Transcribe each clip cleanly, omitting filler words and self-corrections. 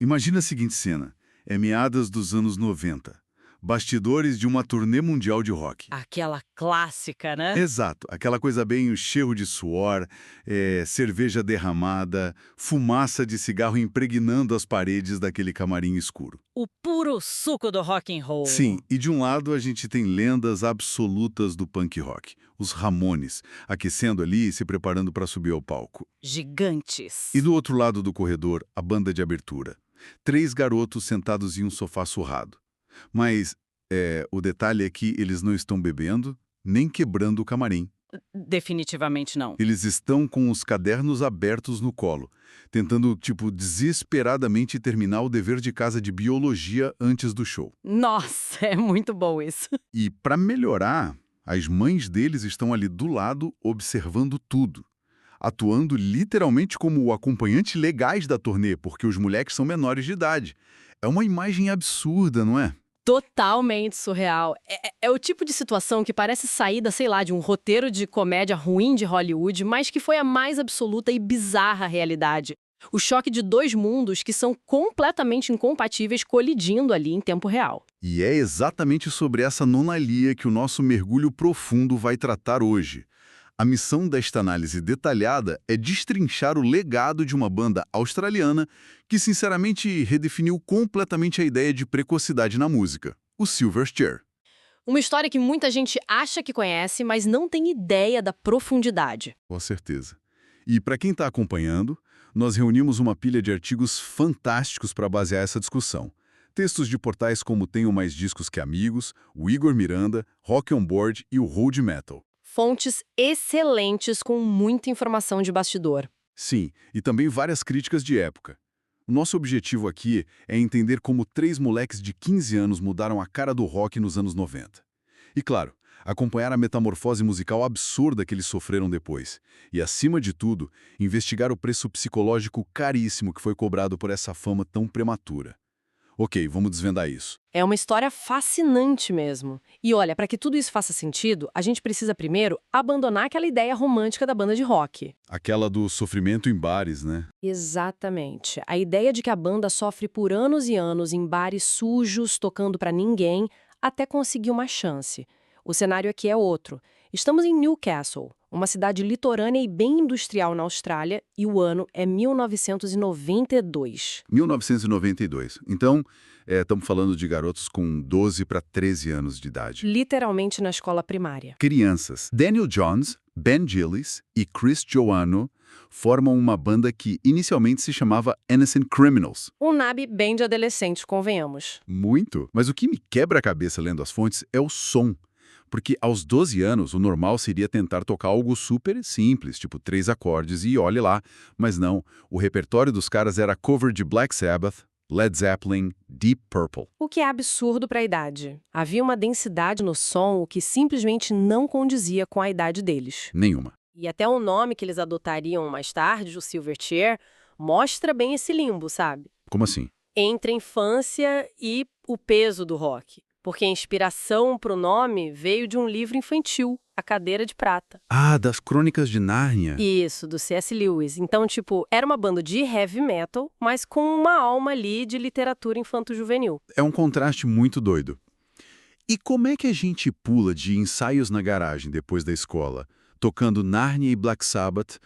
Imagina a seguinte cena. É meadas dos anos 90. Bastidores de uma turnê mundial de rock. Aquela clássica, né? Exato. Aquela coisa bem o cheiro de suor, cerveja derramada, fumaça de cigarro impregnando as paredes daquele camarim escuro. O puro suco do rock and roll. Sim, e de um lado a gente tem lendas absolutas do punk rock. Os Ramones, aquecendo ali e se preparando para subir ao palco. Gigantes. E do outro lado do corredor, a banda de abertura. 3 garotos sentados em um sofá surrado. Mas o detalhe é que eles não estão bebendo, nem quebrando o camarim. Definitivamente não. Eles estão com os cadernos abertos no colo, tentando, desesperadamente terminar o dever de casa de biologia antes do show. Nossa, é muito bom isso. E, para melhorar, as mães deles estão ali do lado, observando tudo. Atuando literalmente como acompanhantes legais da turnê, porque os moleques são menores de idade. É uma imagem absurda, não é? Totalmente surreal. É o tipo de situação que parece saída, sei lá, de um roteiro de comédia ruim de Hollywood, mas que foi a mais absoluta e bizarra realidade. O choque de 2 mundos que são completamente incompatíveis colidindo ali em tempo real. E é exatamente sobre essa anomalia que o nosso mergulho profundo vai tratar hoje. A missão desta análise detalhada é destrinchar o legado de uma banda australiana que, sinceramente, redefiniu completamente a ideia de precocidade na música, o Silverchair. Uma história que muita gente acha que conhece, mas não tem ideia da profundidade. Com certeza. E para quem está acompanhando, nós reunimos uma pilha de artigos fantásticos para basear essa discussão. Textos de portais como Tenho Mais Discos Que Amigos, o Igor Miranda, Rock on Board e o Road Metal. Fontes excelentes com muita informação de bastidor. Sim, e também várias críticas de época. O nosso objetivo aqui é entender como 3 moleques de 15 anos mudaram a cara do rock nos anos 90. E claro, acompanhar a metamorfose musical absurda que eles sofreram depois. E, acima de tudo, investigar o preço psicológico caríssimo que foi cobrado por essa fama tão prematura. Ok, vamos desvendar isso. É uma história fascinante mesmo. E olha, para que tudo isso faça sentido, a gente precisa primeiro abandonar aquela ideia romântica da banda de rock. Aquela do sofrimento em bares, né? Exatamente. A ideia de que a banda sofre por anos e anos em bares sujos, tocando para ninguém, até conseguir uma chance. O cenário aqui é outro. Estamos em Newcastle, uma cidade litorânea e bem industrial na Austrália, e o ano é 1992. 1992. Então, estamos falando de garotos com 12 para 13 anos de idade. Literalmente na escola primária. Crianças. Daniel Johns, Ben Gillis e Chris Joannou formam uma banda que inicialmente se chamava Innocent Criminals. Um naipe bem de adolescente, convenhamos. Muito. Mas o que me quebra a cabeça lendo as fontes é o som. Porque aos 12 anos, o normal seria tentar tocar algo super simples, tipo 3 acordes e olhe lá. Mas não, o repertório dos caras era cover de Black Sabbath, Led Zeppelin, Deep Purple. O que é absurdo para a idade. Havia uma densidade no som que simplesmente não condizia com a idade deles. Nenhuma. E até o nome que eles adotariam mais tarde, o Silverchair, mostra bem esse limbo, sabe? Como assim? Entre a infância e o peso do rock. Porque a inspiração para o nome veio de um livro infantil, A Cadeira de Prata. Ah, das Crônicas de Nárnia. Isso, do C.S. Lewis. Então, era uma banda de heavy metal, mas com uma alma ali de literatura infanto-juvenil. É um contraste muito doido. E como é que a gente pula de ensaios na garagem depois da escola, tocando Nárnia e Black Sabbath,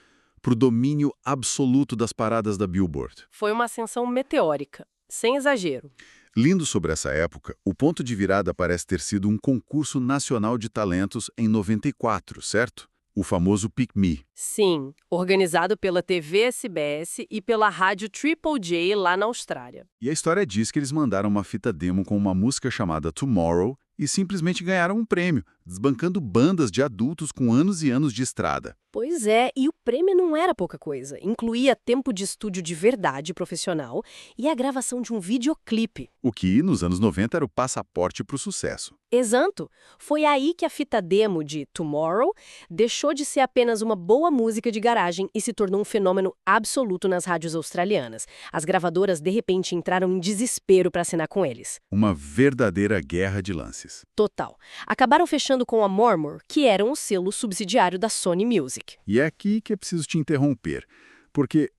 pro domínio absoluto das paradas da Billboard? Foi uma ascensão meteórica, sem exagero. Lindo sobre essa época, o ponto de virada parece ter sido um concurso nacional de talentos em 94, certo? O famoso Pick Me. Sim, organizado pela TV SBS e pela rádio Triple J lá na Austrália. E a história diz que eles mandaram uma fita demo com uma música chamada Tomorrow e simplesmente ganharam um prêmio, desbancando bandas de adultos com anos e anos de estrada. Pois é, e o prêmio não era pouca coisa. Incluía tempo de estúdio de verdade profissional e a gravação de um videoclipe. O que, nos anos 90, era o passaporte para o sucesso. Exato. Foi aí que a fita demo de Tomorrow deixou de ser apenas uma boa música de garagem e se tornou um fenômeno absoluto nas rádios australianas. As gravadoras, de repente, entraram em desespero para assinar com eles. Uma verdadeira guerra de lances. Total. Acabaram fechando com a Murmur, que era um selo subsidiário da Sony Music. E é aqui que é preciso te interromper, porque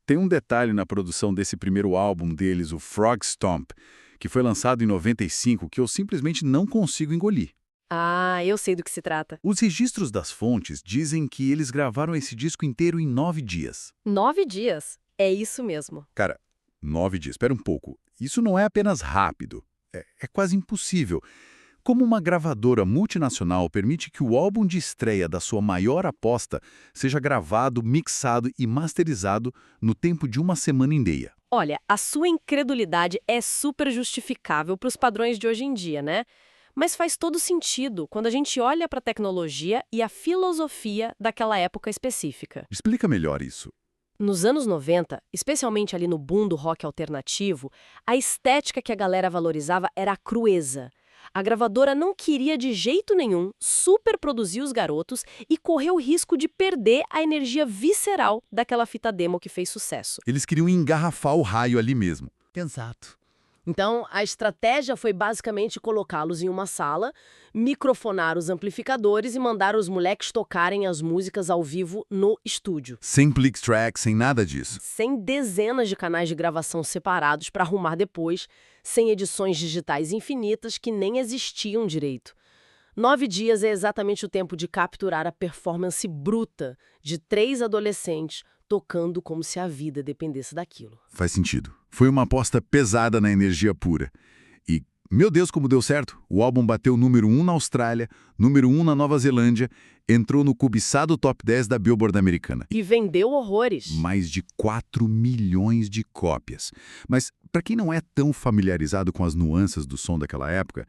Tem um detalhe na produção desse primeiro álbum deles, o Frog Stomp, que foi lançado em 95, que eu simplesmente não consigo engolir. Ah, eu sei do que se trata. Os registros das fontes dizem que eles gravaram esse disco inteiro em 9 dias. 9 dias. É isso mesmo. Cara, 9 dias, espera um pouco. Isso não é apenas rápido, é quase impossível. Como uma gravadora multinacional permite que o álbum de estreia da sua maior aposta seja gravado, mixado e masterizado no tempo de uma semana e meia? Olha, a sua incredulidade é super justificável para os padrões de hoje em dia, né? Mas faz todo sentido quando a gente olha para a tecnologia e a filosofia daquela época específica. Explica melhor isso. Nos anos 90, especialmente ali no boom do rock alternativo, a estética que a galera valorizava era a crueza. A gravadora não queria de jeito nenhum superproduzir os garotos e correu o risco de perder a energia visceral daquela fita demo que fez sucesso. Eles queriam engarrafar o raio ali mesmo. Exato. Então, a estratégia foi basicamente colocá-los em uma sala, microfonar os amplificadores e mandar os moleques tocarem as músicas ao vivo no estúdio. Sem Plix Track, sem nada disso. Sem dezenas de canais de gravação separados para arrumar depois, sem edições digitais infinitas que nem existiam direito. 9 dias é exatamente o tempo de capturar a performance bruta de 3 adolescentes tocando como se a vida dependesse daquilo. Faz sentido. Foi uma aposta pesada na energia pura. E, meu Deus, como deu certo! O álbum bateu número 1 na Austrália, número 1 na Nova Zelândia, entrou no cobiçado top 10 da Billboard americana. E vendeu horrores. Mais de 4 milhões de cópias. Mas, para quem não é tão familiarizado com as nuances do som daquela época,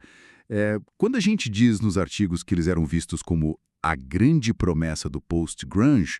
quando a gente diz nos artigos que eles eram vistos como a grande promessa do post-grunge,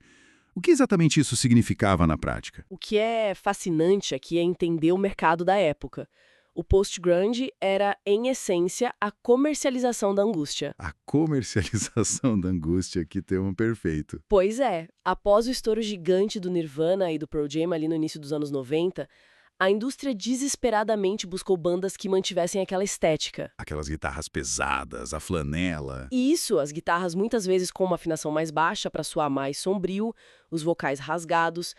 o que exatamente isso significava na prática? O que é fascinante aqui é entender o mercado da época. O post-grunge era, em essência, a comercialização da angústia. A comercialização da angústia, que termo perfeito. Pois é, após o estouro gigante do Nirvana e do Pearl Jam ali no início dos anos 90, a indústria desesperadamente buscou bandas que mantivessem aquela estética. Aquelas guitarras pesadas, a flanela. E isso, as guitarras muitas vezes com uma afinação mais baixa para soar mais sombrio, os vocais rasgados.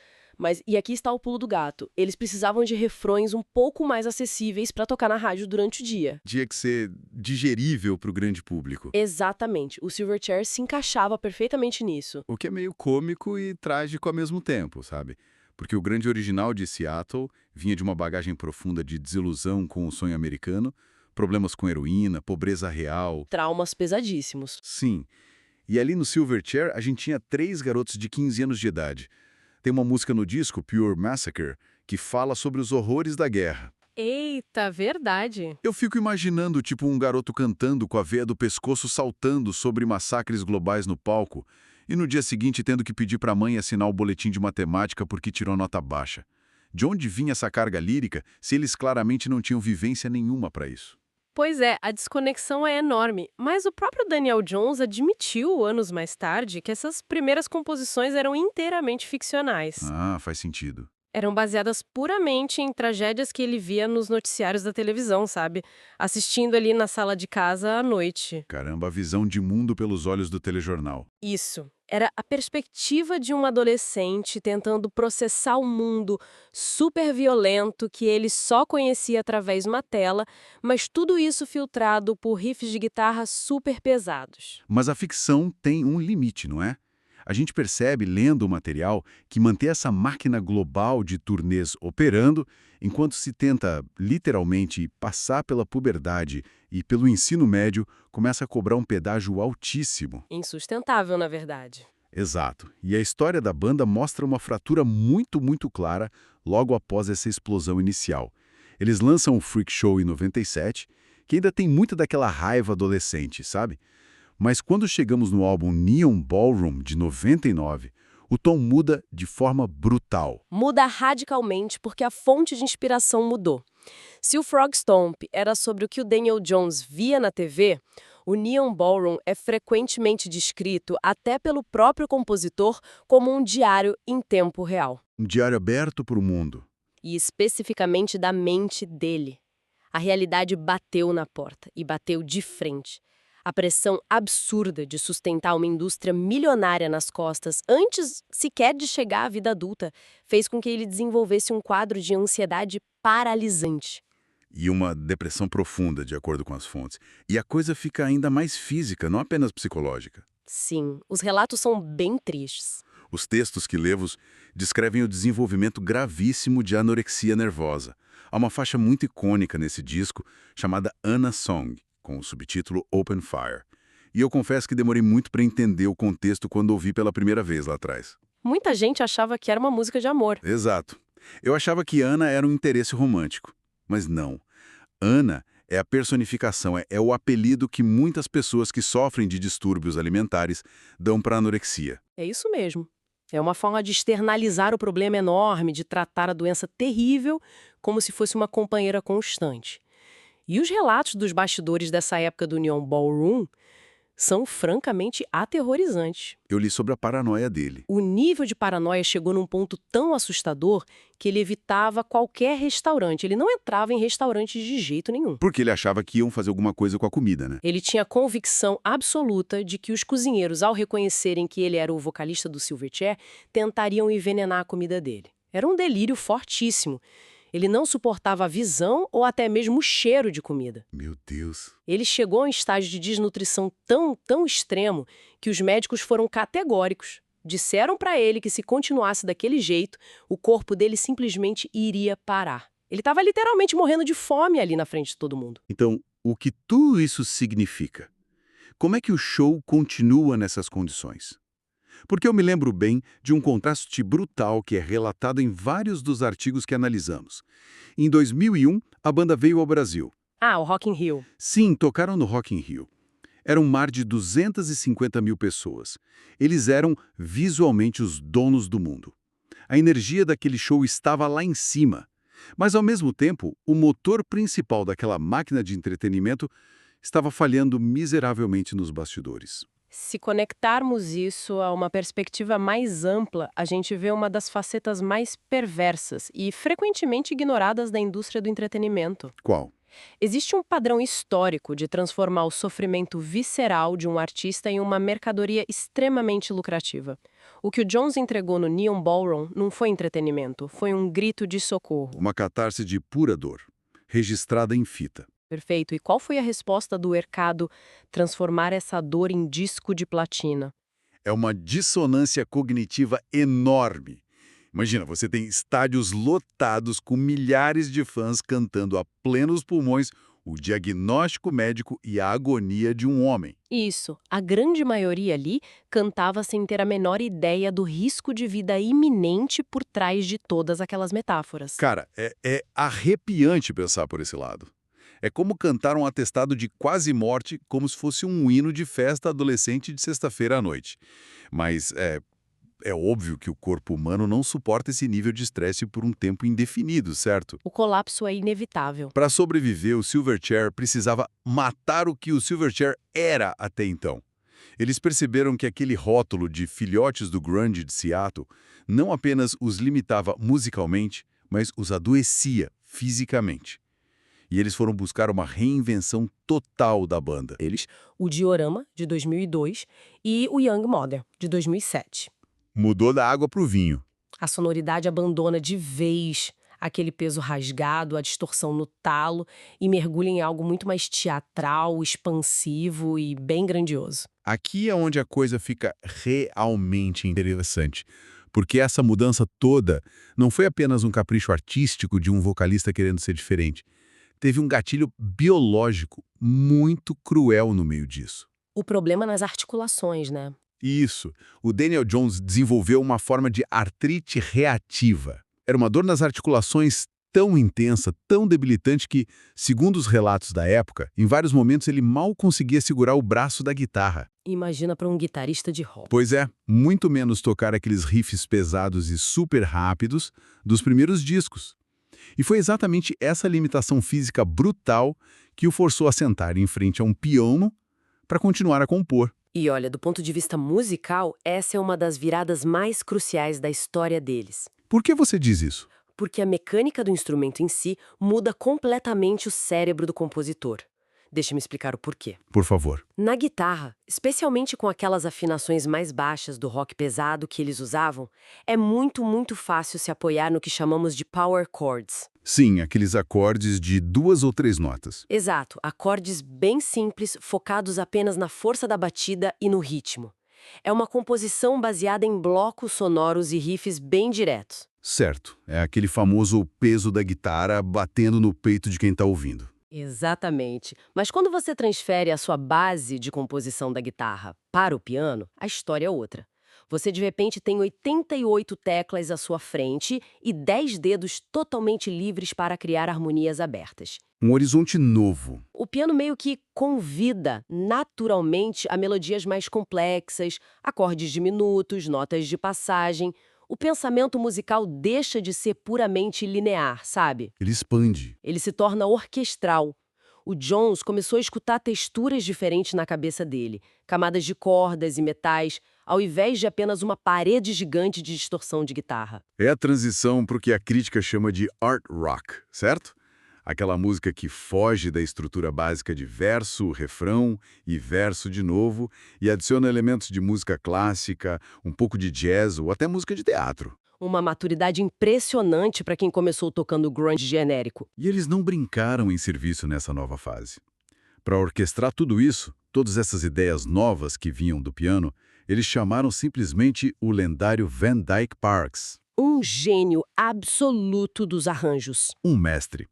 E aqui está o pulo do gato. Eles precisavam de refrões um pouco mais acessíveis para tocar na rádio durante o dia. Tinha que ser digerível para o grande público. Exatamente. O Silverchair se encaixava perfeitamente nisso. O que é meio cômico e trágico ao mesmo tempo, sabe? Porque o grande original de Seattle vinha de uma bagagem profunda de desilusão com o sonho americano, problemas com heroína, pobreza real. Traumas pesadíssimos. Sim. E ali no Silverchair a gente tinha 3 garotos de 15 anos de idade. Tem uma música no disco, Pure Massacre, que fala sobre os horrores da guerra. Eita, verdade. Eu fico imaginando, tipo, um garoto cantando com a veia do pescoço saltando sobre massacres globais no palco e no dia seguinte tendo que pedir para a mãe assinar o boletim de matemática porque tirou nota baixa. De onde vinha essa carga lírica se eles claramente não tinham vivência nenhuma para isso? Pois é, a desconexão é enorme, mas o próprio Daniel Johns admitiu, anos mais tarde, que essas primeiras composições eram inteiramente ficcionais. Ah, faz sentido. Eram baseadas puramente em tragédias que ele via nos noticiários da televisão, sabe? Assistindo ali na sala de casa à noite. Caramba, a visão de mundo pelos olhos do telejornal. Isso. Era a perspectiva de um adolescente tentando processar o mundo super violento que ele só conhecia através de uma tela, mas tudo isso filtrado por riffs de guitarra super pesados. Mas a ficção tem um limite, não é? A gente percebe, lendo o material, que manter essa máquina global de turnês operando, enquanto se tenta, literalmente, passar pela puberdade e pelo ensino médio, começa a cobrar um pedágio altíssimo. Insustentável, na verdade. Exato. E a história da banda mostra uma fratura muito, muito clara logo após essa explosão inicial. Eles lançam o Freak Show em 97, que ainda tem muita daquela raiva adolescente, sabe? Mas quando chegamos no álbum Neon Ballroom, de 99, o tom muda de forma brutal. Muda radicalmente porque a fonte de inspiração mudou. Se o Frog Stomp era sobre o que o Daniel Johns via na TV, o Neon Ballroom é frequentemente descrito, até pelo próprio compositor, como um diário em tempo real. Um diário aberto para o mundo. E especificamente da mente dele. A realidade bateu na porta, e bateu de frente. A pressão absurda de sustentar uma indústria milionária nas costas, antes sequer de chegar à vida adulta, fez com que ele desenvolvesse um quadro de ansiedade paralisante. E uma depressão profunda, de acordo com as fontes. E a coisa fica ainda mais física, não apenas psicológica. Sim, os relatos são bem tristes. Os textos que levos descrevem o desenvolvimento gravíssimo de anorexia nervosa. Há uma faixa muito icônica nesse disco, chamada Anna Song, com o subtítulo Open Fire. E eu confesso que demorei muito para entender o contexto quando ouvi pela primeira vez lá atrás. Muita gente achava que era uma música de amor. Exato. Eu achava que Anna era um interesse romântico. Mas não. Anna é a personificação, é o apelido que muitas pessoas que sofrem de distúrbios alimentares dão para anorexia. É isso mesmo. É uma forma de externalizar o problema enorme, de tratar a doença terrível como se fosse uma companheira constante. E os relatos dos bastidores dessa época do Neon Ballroom são francamente aterrorizantes. Eu li sobre a paranoia dele. O nível de paranoia chegou num ponto tão assustador que ele evitava qualquer restaurante. Ele não entrava em restaurantes de jeito nenhum. Porque ele achava que iam fazer alguma coisa com a comida, né? Ele tinha convicção absoluta de que os cozinheiros, ao reconhecerem que ele era o vocalista do Silverchair, tentariam envenenar a comida dele. Era um delírio fortíssimo. Ele não suportava a visão ou até mesmo o cheiro de comida. Meu Deus. Ele chegou a um estágio de desnutrição tão extremo que os médicos foram categóricos. Disseram para ele que se continuasse daquele jeito, o corpo dele simplesmente iria parar. Ele estava literalmente morrendo de fome ali na frente de todo mundo. Então, o que tudo isso significa? Como é que o show continua nessas condições? Porque eu me lembro bem de um contraste brutal que é relatado em vários dos artigos que analisamos. Em 2001, a banda veio ao Brasil. Ah, o Rock in Rio. Sim, tocaram no Rock in Rio. Era um mar de 250 mil pessoas. Eles eram visualmente os donos do mundo. A energia daquele show estava lá em cima. Mas, ao mesmo tempo, o motor principal daquela máquina de entretenimento estava falhando miseravelmente nos bastidores. Se conectarmos isso a uma perspectiva mais ampla, a gente vê uma das facetas mais perversas e frequentemente ignoradas da indústria do entretenimento. Qual? Existe um padrão histórico de transformar o sofrimento visceral de um artista em uma mercadoria extremamente lucrativa. O que o Jones entregou no Neon Ballroom não foi entretenimento, foi um grito de socorro. Uma catarse de pura dor, registrada em fita. Perfeito. E qual foi a resposta do mercado transformar essa dor em disco de platina? É uma dissonância cognitiva enorme. Imagina, você tem estádios lotados com milhares de fãs cantando a plenos pulmões o diagnóstico médico e a agonia de um homem. Isso. A grande maioria ali cantava sem ter a menor ideia do risco de vida iminente por trás de todas aquelas metáforas. Cara, é arrepiante pensar por esse lado. É como cantar um atestado de quase morte como se fosse um hino de festa adolescente de sexta-feira à noite. Mas é óbvio que o corpo humano não suporta esse nível de estresse por um tempo indefinido, certo? O colapso é inevitável. Para sobreviver, o Silverchair precisava matar o que o Silverchair era até então. Eles perceberam que aquele rótulo de filhotes do grunge de Seattle não apenas os limitava musicalmente, mas os adoecia fisicamente. E eles foram buscar uma reinvenção total da banda. O Diorama, de 2002, e o Young Mother, de 2007. Mudou da água para o vinho. A sonoridade abandona de vez aquele peso rasgado, a distorção no talo e mergulha em algo muito mais teatral, expansivo e bem grandioso. Aqui é onde a coisa fica realmente interessante, porque essa mudança toda não foi apenas um capricho artístico de um vocalista querendo ser diferente. Teve um gatilho biológico muito cruel no meio disso. O problema nas articulações, né? Isso. O Daniel Jones desenvolveu uma forma de artrite reativa. Era uma dor nas articulações tão intensa, tão debilitante que, segundo os relatos da época, em vários momentos ele mal conseguia segurar o braço da guitarra. Imagina para um guitarrista de rock. Pois é, muito menos tocar aqueles riffs pesados e super rápidos dos primeiros discos. E foi exatamente essa limitação física brutal que o forçou a sentar em frente a um piano para continuar a compor. E olha, do ponto de vista musical, essa é uma das viradas mais cruciais da história deles. Por que você diz isso? Porque a mecânica do instrumento em si muda completamente o cérebro do compositor. Deixa-me explicar o porquê. Por favor. Na guitarra, especialmente com aquelas afinações mais baixas do rock pesado que eles usavam, é muito fácil se apoiar no que chamamos de power chords. Sim, aqueles acordes de 2 ou 3 notas. Exato, acordes bem simples, focados apenas na força da batida e no ritmo. É uma composição baseada em blocos sonoros e riffs bem diretos. Certo, é aquele famoso peso da guitarra batendo no peito de quem está ouvindo. Exatamente. Mas quando você transfere a sua base de composição da guitarra para o piano, a história é outra. Você de repente tem 88 teclas à sua frente e 10 dedos totalmente livres para criar harmonias abertas. Um horizonte novo. O piano meio que convida naturalmente a melodias mais complexas, acordes diminutos, notas de passagem. O pensamento musical deixa de ser puramente linear, sabe? Ele expande. Ele se torna orquestral. O Jones começou a escutar texturas diferentes na cabeça dele, camadas de cordas e metais, ao invés de apenas uma parede gigante de distorção de guitarra. É a transição para o que a crítica chama de art rock, certo? Aquela música que foge da estrutura básica de verso, refrão e verso de novo e adiciona elementos de música clássica, um pouco de jazz ou até música de teatro. Uma maturidade impressionante para quem começou tocando grunge genérico. E eles não brincaram em serviço nessa nova fase. Para orquestrar tudo isso, todas essas ideias novas que vinham do piano, eles chamaram simplesmente o lendário Van Dyke Parks. Um gênio absoluto dos arranjos. Um mestre.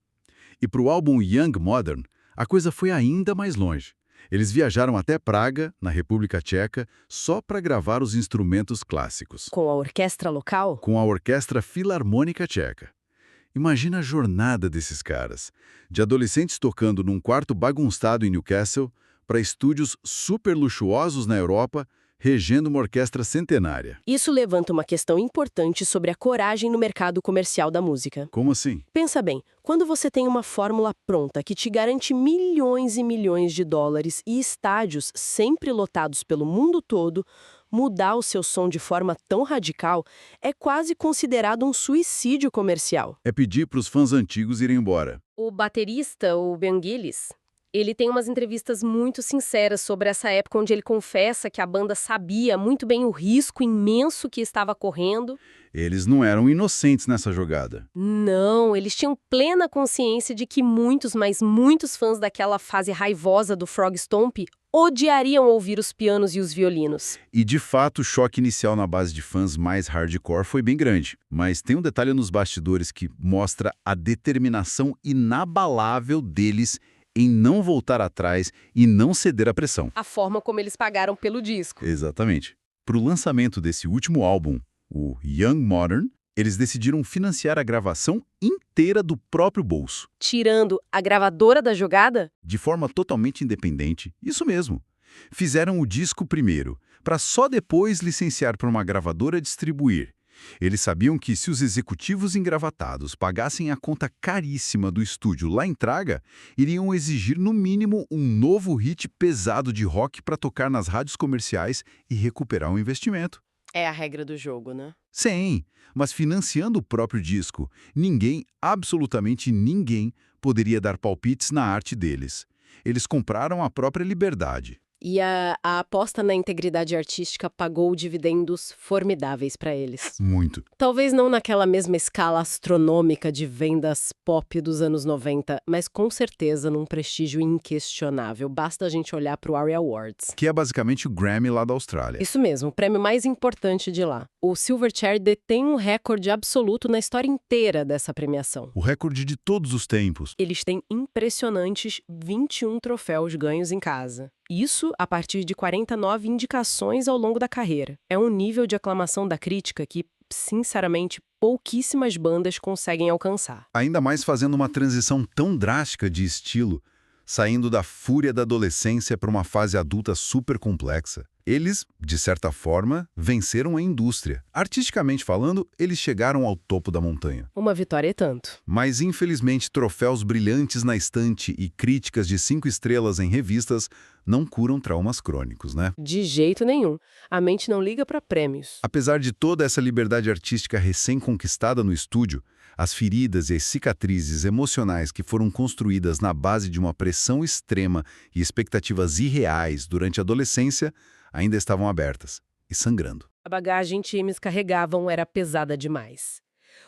E para o álbum Young Modern, a coisa foi ainda mais longe. Eles viajaram até Praga, na República Tcheca, só para gravar os instrumentos clássicos. Com a orquestra local? Com a Orquestra Filarmônica Tcheca. Imagina a jornada desses caras, de adolescentes tocando num quarto bagunçado em Newcastle, para estúdios super luxuosos na Europa, regendo uma orquestra centenária. Isso levanta uma questão importante sobre a coragem no mercado comercial da música. Como assim? Pensa bem, quando você tem uma fórmula pronta que te garante milhões e milhões de dólares e estádios sempre lotados pelo mundo todo, mudar o seu som de forma tão radical é quase considerado um suicídio comercial. É pedir para os fãs antigos irem embora. O baterista, o Ben Gillis, ele tem umas entrevistas muito sinceras sobre essa época onde ele confessa que a banda sabia muito bem o risco imenso que estava correndo. Eles não eram inocentes nessa jogada. Não, eles tinham plena consciência de que muitos, mas muitos fãs daquela fase raivosa do Frog Stomp odiariam ouvir os pianos e os violinos. E, de fato, o choque inicial na base de fãs mais hardcore foi bem grande. Mas tem um detalhe nos bastidores que mostra a determinação inabalável deles em não voltar atrás e não ceder à pressão. A forma como eles pagaram pelo disco. Exatamente. Para o lançamento desse último álbum, o Young Modern, eles decidiram financiar a gravação inteira do próprio bolso. Tirando a gravadora da jogada? De forma totalmente independente, isso mesmo. Fizeram o disco primeiro, para só depois licenciar para uma gravadora distribuir. Eles sabiam que se os executivos engravatados pagassem a conta caríssima do estúdio lá em Praga, iriam exigir no mínimo um novo hit pesado de rock para tocar nas rádios comerciais e recuperar o investimento. É a regra do jogo, né? Sim, mas financiando o próprio disco, ninguém, absolutamente ninguém, poderia dar palpites na arte deles. Eles compraram a própria liberdade. E a aposta na integridade artística pagou dividendos formidáveis para eles. Muito. Talvez não naquela mesma escala astronômica de vendas pop dos anos 90, mas com certeza num prestígio inquestionável. Basta a gente olhar para o ARIA Awards. Que é basicamente o Grammy lá da Austrália. Isso mesmo, o prêmio mais importante de lá. O Silverchair detém um recorde absoluto na história inteira dessa premiação. O recorde de todos os tempos. Eles têm impressionantes 21 troféus ganhos em casa. Isso a partir de 49 indicações ao longo da carreira. É um nível de aclamação da crítica que, sinceramente, pouquíssimas bandas conseguem alcançar. Ainda mais fazendo uma transição tão drástica de estilo, saindo da fúria da adolescência para uma fase adulta super complexa. Eles, de certa forma, venceram a indústria. Artisticamente falando, eles chegaram ao topo da montanha. Uma vitória e tanto. Mas, infelizmente, troféus brilhantes na estante e críticas de 5 estrelas em revistas não curam traumas crônicos, né? De jeito nenhum. A mente não liga para prêmios. Apesar de toda essa liberdade artística recém-conquistada no estúdio, As feridas e as cicatrizes emocionais que foram construídas na base de uma pressão extrema e expectativas irreais durante a adolescência ainda estavam abertas e sangrando. A bagagem que eles carregavam era pesada demais.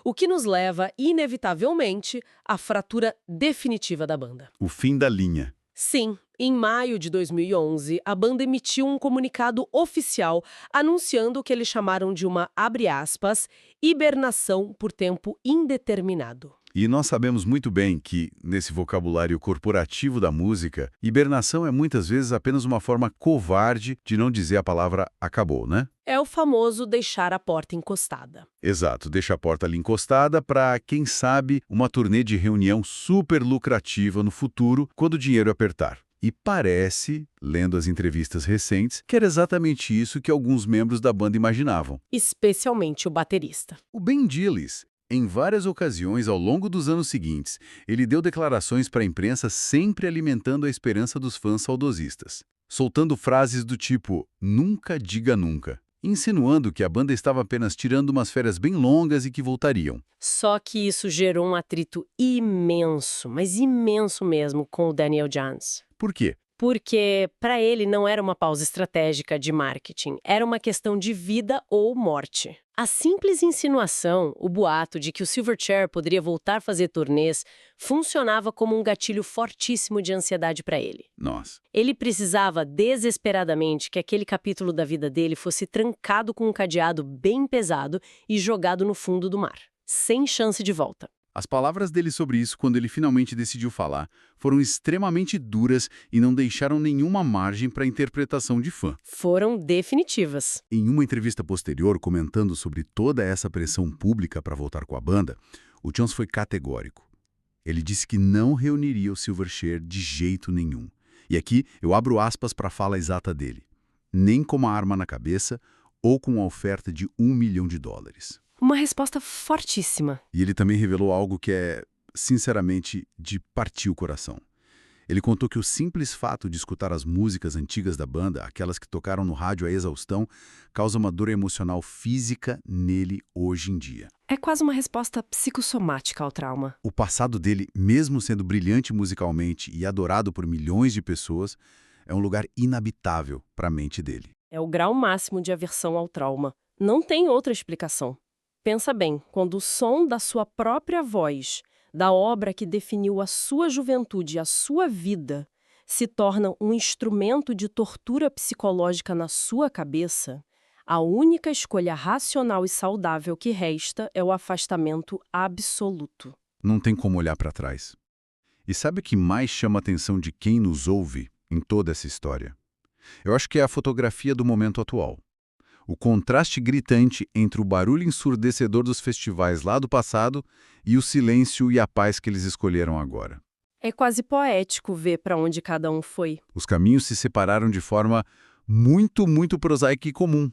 O que nos leva, inevitavelmente, à fratura definitiva da banda. O fim da linha. Sim, em maio de 2011, a banda emitiu um comunicado oficial anunciando o que eles chamaram de uma, abre aspas, hibernação por tempo indeterminado. E nós sabemos muito bem que, nesse vocabulário corporativo da música, hibernação é muitas vezes apenas uma forma covarde de não dizer a palavra acabou, né? É o famoso deixar a porta encostada. Exato, deixa a porta ali encostada para, quem sabe, uma turnê de reunião super lucrativa no futuro, quando o dinheiro apertar. E parece, lendo as entrevistas recentes, que era exatamente isso que alguns membros da banda imaginavam. Especialmente o baterista. O Ben Gillis, em várias ocasiões ao longo dos anos seguintes, ele deu declarações para a imprensa sempre alimentando a esperança dos fãs saudosistas, soltando frases do tipo "nunca diga nunca", insinuando que a banda estava apenas tirando umas férias bem longas e que voltariam. Só que isso gerou um atrito imenso, mas imenso mesmo, com o Daniel Johns. Por quê? Porque, para ele, não era uma pausa estratégica de marketing, era uma questão de vida ou morte. A simples insinuação, o boato de que o Silverchair poderia voltar a fazer turnês, funcionava como um gatilho fortíssimo de ansiedade para ele. Nós. Ele precisava desesperadamente que aquele capítulo da vida dele fosse trancado com um cadeado bem pesado e jogado no fundo do mar, sem chance de volta. As palavras dele sobre isso, quando ele finalmente decidiu falar, foram extremamente duras e não deixaram nenhuma margem para interpretação de fã. Foram definitivas. Em uma entrevista posterior, comentando sobre toda essa pressão pública para voltar com a banda, o Johns foi categórico. Ele disse que não reuniria o Silverchair de jeito nenhum. E aqui eu abro aspas para a fala exata dele. Nem com uma arma na cabeça ou com uma oferta de $1 milhão. Uma resposta fortíssima. E ele também revelou algo que é, sinceramente, de partir o coração. Ele contou que o simples fato de escutar as músicas antigas da banda, aquelas que tocaram no rádio à exaustão, causa uma dor emocional física nele hoje em dia. É quase uma resposta psicossomática ao trauma. O passado dele, mesmo sendo brilhante musicalmente e adorado por milhões de pessoas, é um lugar inabitável para a mente dele. É o grau máximo de aversão ao trauma. Não tem outra explicação. Pensa bem, quando o som da sua própria voz, da obra que definiu a sua juventude e a sua vida, se torna um instrumento de tortura psicológica na sua cabeça, a única escolha racional e saudável que resta é o afastamento absoluto. Não tem como olhar para trás. E sabe o que mais chama a atenção de quem nos ouve em toda essa história? Eu acho que é a fotografia do momento atual. O contraste gritante entre o barulho ensurdecedor dos festivais lá do passado e o silêncio e a paz que eles escolheram agora. É quase poético ver para onde cada um foi. Os caminhos se separaram de forma muito prosaica e comum.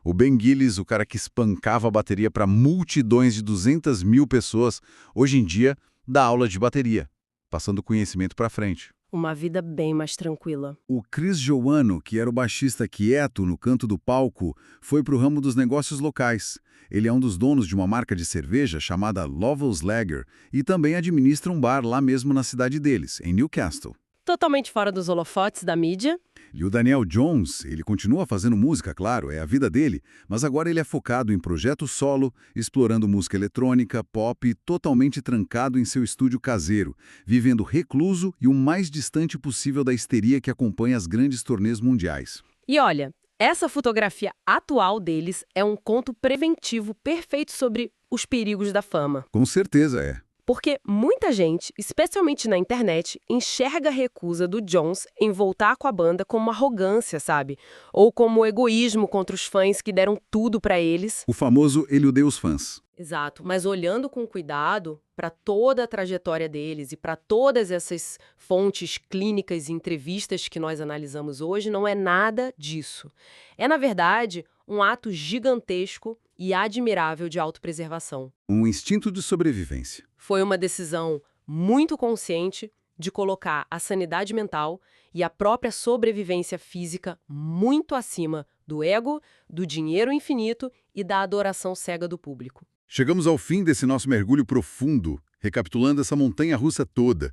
O Ben Gillis, o cara que espancava a bateria para multidões de 200 mil pessoas, hoje em dia dá aula de bateria, passando conhecimento para frente. Uma vida bem mais tranquila. O Chris Joano, que era o baixista quieto no canto do palco, foi para o ramo dos negócios locais. Ele é um dos donos de uma marca de cerveja chamada Lovell's Lager e também administra um bar lá mesmo na cidade deles, em Newcastle. Totalmente fora dos holofotes da mídia. E o Daniel Johns, ele continua fazendo música, claro, é a vida dele, mas agora ele é focado em projeto solo, explorando música eletrônica, pop, totalmente trancado em seu estúdio caseiro, vivendo recluso e o mais distante possível da histeria que acompanha as grandes turnês mundiais. E olha, essa fotografia atual deles é um conto preventivo perfeito sobre os perigos da fama. Com certeza é. Porque muita gente, especialmente na internet, enxerga a recusa do Johns em voltar com a banda como arrogância, sabe? Ou como egoísmo contra os fãs que deram tudo pra eles. O famoso ele odeia os fãs. Exato, mas olhando com cuidado para toda a trajetória deles e para todas essas fontes clínicas e entrevistas que nós analisamos hoje, não é nada disso. É, na verdade, um ato gigantesco e admirável de autopreservação. Um instinto de sobrevivência. Foi uma decisão muito consciente de colocar a sanidade mental e a própria sobrevivência física muito acima do ego, do dinheiro infinito e da adoração cega do público. Chegamos ao fim desse nosso mergulho profundo, recapitulando essa montanha-russa toda.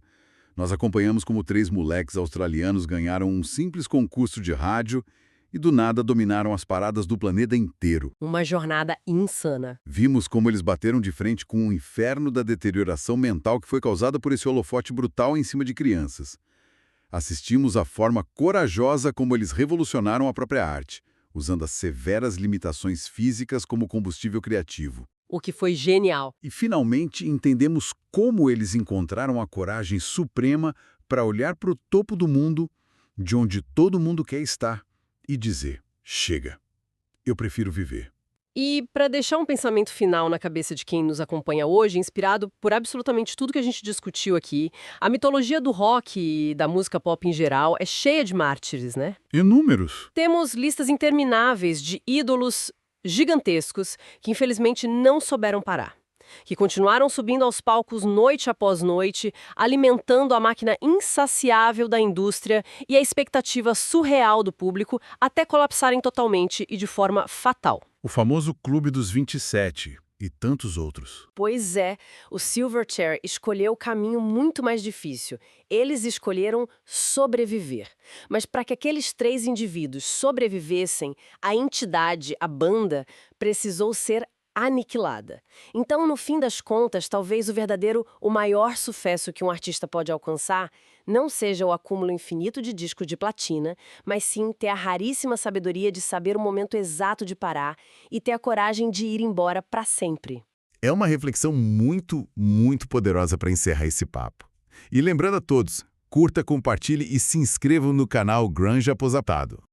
Nós acompanhamos como 3 moleques australianos ganharam um simples concurso de rádio e do nada dominaram as paradas do planeta inteiro. Uma jornada insana. Vimos como eles bateram de frente com o inferno da deterioração mental que foi causada por esse holofote brutal em cima de crianças. Assistimos à forma corajosa como eles revolucionaram a própria arte, usando as severas limitações físicas como combustível criativo. O que foi genial. E finalmente entendemos como eles encontraram a coragem suprema para olhar para o topo do mundo, de onde todo mundo quer estar, e dizer: chega, eu prefiro viver. E para deixar um pensamento final na cabeça de quem nos acompanha hoje, inspirado por absolutamente tudo que a gente discutiu aqui, a mitologia do rock e da música pop em geral é cheia de mártires, né? Inúmeros. Temos listas intermináveis de ídolos gigantescos que infelizmente não souberam parar, que continuaram subindo aos palcos noite após noite, alimentando a máquina insaciável da indústria e a expectativa surreal do público até colapsarem totalmente e de forma fatal. O famoso Clube dos 27 e tantos outros. Pois é, o Silverchair escolheu o caminho muito mais difícil. Eles escolheram sobreviver. Mas para que aqueles 3 indivíduos sobrevivessem, a entidade, a banda, precisou ser aniquilada. Então, no fim das contas, talvez o maior sucesso que um artista pode alcançar não seja o acúmulo infinito de discos de platina, mas sim ter a raríssima sabedoria de saber o momento exato de parar e ter a coragem de ir embora para sempre. É uma reflexão muito, muito poderosa para encerrar esse papo. E lembrando a todos, curta, compartilhe e se inscrevam no canal Grunge Aposentado.